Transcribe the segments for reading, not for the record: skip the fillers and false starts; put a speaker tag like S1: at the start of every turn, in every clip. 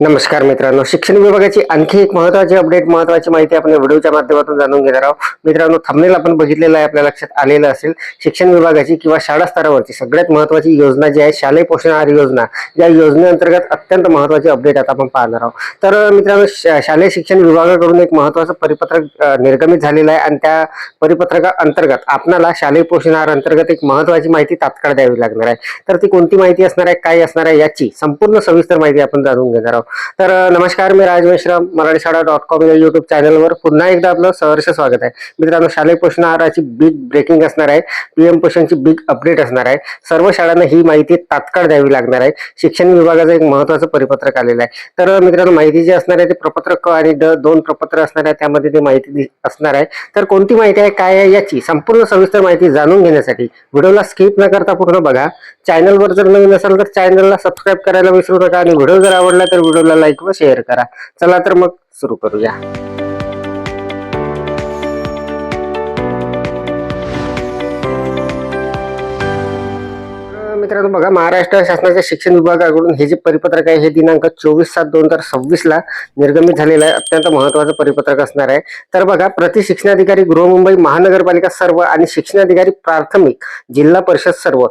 S1: नमस्कार मित्रांनो, शिक्षण विभागाची आणखी एक महत्त्वाची अपडेट, महत्त्वाची माहिती आपण व्हिडिओच्या माध्यमातून जाणून घेणार आहोत. मित्रांनो, थंबनेल आपण बघितलेलं आहे, आपल्या लक्षात आलेलं असेल. शिक्षण विभागाची किंवा शाळा स्तरावरची सगळ्यात महत्त्वाची योजना जी आहे, शालेय पोषण आहार योजना, या योजनेअंतर्गत अत्यंत महत्त्वाची अपडेट आता आपण पाहणार आहोत. तर मित्रांनो, शालेय शिक्षण विभागाकडून एक महत्त्वाचं परिपत्रक निर्गमित झालेलं आहे आणि त्या परिपत्रका अंतर्गत आपल्याला शालेय पोषण आहार अंतर्गत एक महत्त्वाची माहिती तात्काळ द्यावी लागणार आहे. तर ती कोणती माहिती असणार आहे, काय असणार आहे, याची संपूर्ण सविस्तर माहिती आपण जाणून घेणार आहोत. तर नमस्कार, मी राज मेश्राम, मराठीशाळा.com या युट्यूब चॅनलवर पुन्हा एकदा आपलं सहर्ष स्वागत आहे. मित्रांनो, शालेय पोषण आहाराची बिग ब्रेकिंग असणार आहे, पीएम पोषणची बिग अपडेट असणार आहे. सर्व शाळांना ही माहिती तात्काळ द्यावी लागणार आहे. शिक्षण विभागाचं एक महत्त्वाचं परिपत्रक आलेलं आहे. तर मित्रांनो, माहिती जी असणार आहे ते प्रपत्र क आणि ड दोन प्रपत्र असणार आहे, त्यामध्ये ते माहिती असणार आहे. तर कोणती माहिती आहे, काय आहे, याची संपूर्ण सविस्तर माहिती जाणून घेण्यासाठी व्हिडिओला स्किप न करता पूर्ण बघा. चॅनलवर जर नवीन असाल तर चॅनलला सबस्क्राईब करायला विसरू नका आणि व्हिडिओ जर आवडला तर व्हिडिओला लाईक व शेअर करा. चला तर मग सुरू करूया. मित्रांनो बघा, महाराष्ट्र शासनाच्या शिक्षण विभागाकडून हे जे परिपत्रक आहे हे दिनांक 24/7/2026 ला निर्गमित झालेलं आहे. अत्यंत महत्त्वाचं परिपत्रक असणार आहे. तर बघा, प्रति शिक्षणाधिकारी गृहमुंबई महानगरपालिका सर्व आणि शिक्षणाधिकारी प्राथमिक जिल्हा परिषद सर्व,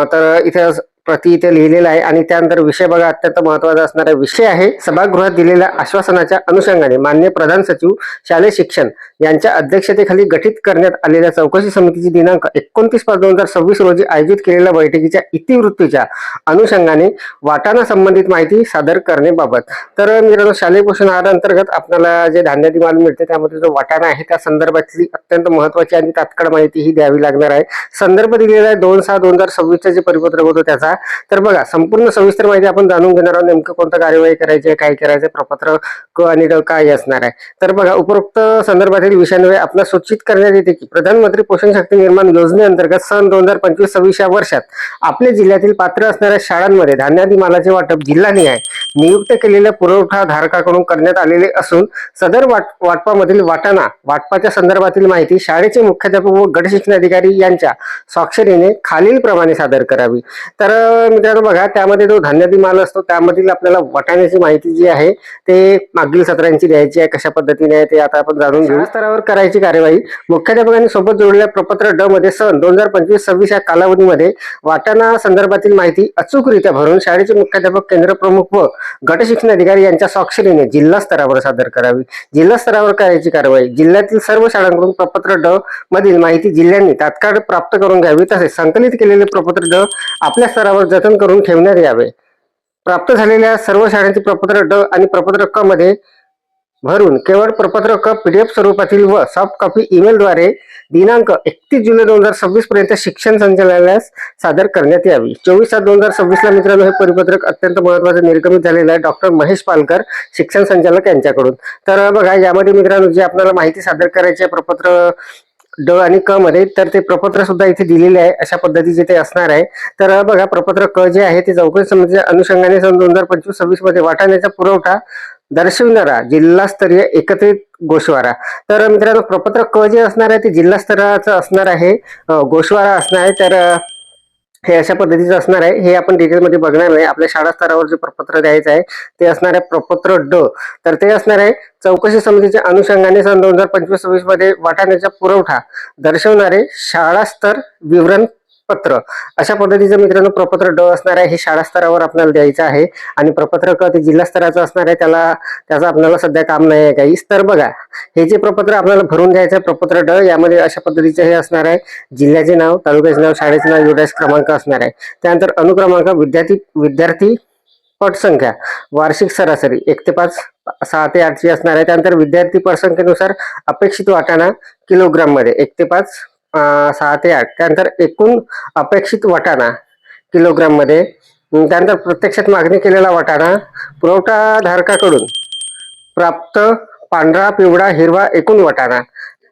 S1: तर इथे प्रति इथे लिहिलेला आहे. आणि त्यानंतर विषय बघा, अत्यंत महत्त्वाचा असणारा विषय आहे. सभागृहात दिलेल्या आश्वासनाच्या अनुषंगाने माननीय प्रधान सचिव शालेय शिक्षण यांच्या अध्यक्षतेखाली गठीत करण्यात आलेल्या चौकशी समितीची दिनांक 29/5/2026 रोजी आयोजित केलेल्या बैठकीच्या इतिवृत्तीच्या अनुषंगाने वाटाणा संबंधित माहिती सादर करण्याबाबत. तर मित्रांनो, शालेय पोषण आहार अंतर्गत आपल्याला जे धान्यादी माल मिळते त्यामध्ये जो वाटाणा आहे त्या संदर्भातली अत्यंत महत्त्वाची आणि तात्काळ माहिती ही द्यावी लागणार आहे. संदर्भ दिलेला आहे 2/6/2026 जे परिपत्रक होतं त्याचा. तर बघा, संपूर्ण सविस्तर माहिती आपण जाणून घेणार आहोत. नेमकं कोणतं कार्यवाही करायची आहे, काय करायचं, प्रपत्र क आणि ड काय असणार आहे. तर बघा, उपरोक्त संदर्भातील विषयान्वये आपल्याला सूचित करण्यात येते की प्रधानमंत्री पोषण शक्ती निर्माण योजनेअंतर्गत सन 2025-26 या वर्षात आपल्या जिल्ह्यातील पात्र असणाऱ्या शाळांमध्ये धान्यादी मालाचे वाटप जिल्हानिहाय नियुक्त केलेल्या पुरवठा धारकाकडून करण्यात आलेले असून सदर वाटपामधील वाटपाच्या संदर्भातील माहिती शाळेचे मुख्याध्यापक व गट शिक्षण अधिकारी यांच्या स्वाक्षरीने खालील प्रमाणे सादर करावी. तर मित्रांनो बघा, त्यामध्ये जो धान्यादी माल असतो त्यामधील आपल्याला वाटाण्याची माहिती जी आहे ते मागील सत्रांची द्यायची आहे. कशा पद्धतीने आहे ते आता आपण जाणून घेऊ. स्तरावर करायची कार्यवाही मुख्याध्यापकांनी सोबत जोडलेल्या प्रपत्र ड मध्ये सन 2025-26 या कालावधीमध्ये वाटाणा संदर्भातील माहिती अचूकरित्या भरून शाळेचे मुख्याध्यापक, केंद्र प्रमुख व गट शिक्षण अधिकारी यांच्या स्वाक्षरीने जिल्हा स्तरावर सादर करावी. जिल्हा स्तरावर करायची कारवाई जिल्ह्यातील सर्व शाळांकडून प्रपत्र ड मधील माहिती जिल्ह्यांनी तात्काळ प्राप्त करून घ्यावी. तसेच संकलित केलेले प्रपत्र ड आपल्या स्तरावर जतन करून ठेवण्यात यावे. प्राप्त झालेल्या सर्व शाळांची प्रपत्र ड आणि प्रपत्र क मध्ये भरून केवळ प्रपत्र क पीडीएफ स्वरूपातील व सॉफ्ट कॉपी ईमेलद्वारे दिनांक 31 जुलै 2026 पर्यंत शिक्षण संचालनालयास सादर करण्यात यावी. 24/7/2026 ला मित्रांनो हे परिपत्रक अत्यंत महत्त्वाचं निर्गमित झालेलं आहे डॉक्टर महेश पालकर, शिक्षण संचालक यांच्याकडून. तर बघा, यामध्ये मित्रांनो जे आपल्याला माहिती सादर करायची आहे प्रपत्र ड आणि क मध्ये, तर ते प्रपत्र सुद्धा इथे दिलेले आहे. अशा पद्धतीचे ते असणार आहे. तर बघा, प्रपत्र क जे आहे ते चौकशी समितीच्या अनुषंगाने सन 2025-26 मध्ये वाटाण्याचा पुरवठा दर्शविणारा जिल्हास्तरीय एकत्रित गोषवारा. तर मित्रांनो, प्रपत्र क जे असणार आहे ते जिल्हा स्तराचं असणार आहे, गोषवारा असणार आहे. तर हे अशा पद्धतीचं असणार आहे. हे आपण डिटेलमध्ये बघणार नाही. आपल्या शाळा स्तरावर जे प्रपत्र द्यायचं आहे ते असणार आहे प्रपत्र ड. तर ते असणार आहे चौकशी समितीच्या अनुषंगाने सन 2025-26 मध्ये वाटाण्याचा पुरवठा दर्शवणारे शाळा स्तर विवरण पत्र. अशा पद्धतीचं मित्रांनो प्रपत्र ड असणार आहे. हे शाळा स्तरावर आपल्याला द्यायचं आहे. आणि प्रपत्र क ते जिल्हा स्तराचं असणार आहे. त्याचं आपल्याला सध्या काम नाही आहे काहीच. तर बघा, हे जे प्रपत्र आपल्याला भरून द्यायचं आहे प्रपत्र ड, यामध्ये अशा पद्धतीचे हे असणार आहे. जिल्ह्याचे नाव, तालुक्याचे नाव, शाळेचे नाव, युडास क्रमांक असणार आहे. त्यानंतर अनुक्रमांक, विद्यार्थी पटसंख्या, वार्षिक सरासरी 1 ते 5, 6 ते 8 ची असणार आहे. त्यानंतर विद्यार्थी पटसंख्येनुसार अपेक्षित वाटाणा किलोग्राम मध्ये 1 ते 5, 6 ते 8. त्यानंतर एकूण अपेक्षित वाटाणा किलोग्राम मध्ये. त्यानंतर प्रत्यक्षात मागणी केलेला वाटाणा पुरवठाधारकाकडून प्राप्त पांढरा, पिवळा, हिरवा एकूण वाटाणा.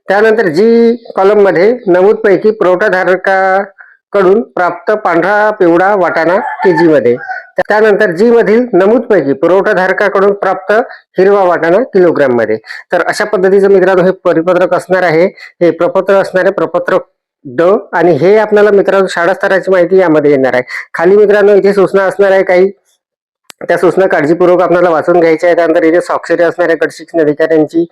S1: त्यानंतर जी कॉलम मध्ये नमूद पैकी पुरवठाधारकाकडून प्राप्त पांढरा, पिवळा वाटाणा केजी मध्ये. त्यानंतर जी मधील नमूद पैकी पुरवठाधारकाकडून प्राप्त हिरवा वाटाणा किलोग्राम मध्ये. तर अशा पद्धतीचं मित्रांनो हे परिपत्रक असणार आहे. हे प्रपत्र असणार आहे, प्रपत्र ड. आणि हे आपल्याला मित्रांनो शाळा स्तराची माहिती यामध्ये येणार आहे. खाली मित्रांनो इथे सूचना असणार आहे काही त्या सूचना काळजीपूर्वक आपल्याला वाचून घ्यायच्या आहे. त्यानंतर इथे स्वाक्षरी असणाऱ्या गट शिक्षण अधिकाऱ्यांची,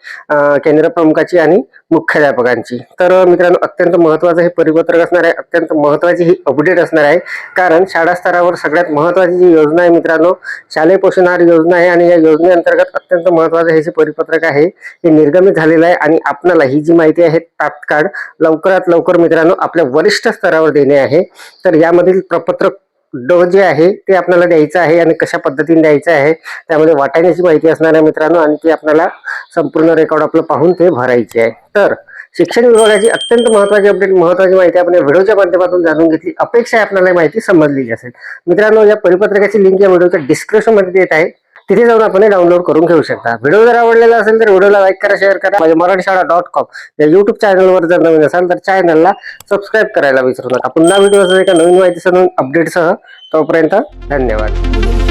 S1: केंद्र प्रमुखाची आणि मुख्याध्यापकांची. तर मित्रांनो, अत्यंत महत्त्वाचं हे परिपत्रक असणार आहे. अत्यंत महत्त्वाची ही अपडेट असणार आहे, कारण शाळा स्तरावर सगळ्यात महत्त्वाची जी योजना आहे मित्रांनो, शालेय पोषण आहार योजना आहे. आणि या योजनेअंतर्गत अत्यंत महत्त्वाचं हे जे परिपत्रक आहे हे निर्गमित झालेलं आहे. आणि आपल्याला ही जी माहिती आहे तात्काळ लवकरात लवकर मित्रांनो आपल्या वरिष्ठ स्तरावर देणे आहे. तर यामधील प्रपत्रक जे आहे ते आपल्याला द्यायचं आहे आणि कशा पद्धतीने द्यायचं आहे त्यामध्ये वाटाण्याची माहिती असणार आहे मित्रांनो, आणि ती आपल्याला संपूर्ण रेकॉर्ड आपलं पाहून ते भरायचे आहे. तर शिक्षण विभागाची अत्यंत महत्त्वाची अपडेट, महत्त्वाची माहिती आपण या व्हिडिओच्या माध्यमातून जाणून घेतली. अपेक्षा आहे आपल्याला माहिती समजलेली असेल. मित्रांनो, या परिपत्रकाची लिंक या व्हिडिओच्या डिस्क्रिप्शन मध्ये देत आहे, तिथे जाऊन आपण डाउनलोड करून घेऊ शकता. व्हिडिओ जर आवडलेला असेल तर व्हिडिओला लाईक करा, शेअर करा. माझ्या मराठीशाळा.com या युट्यूब चॅनलवर जर नवीन असाल तर चॅनलला सबस्क्राईब करायला विसरू नका. पुन्हा व्हिडिओ एका नवीन माहितीसह अपडेटसह. तोपर्यंत धन्यवाद.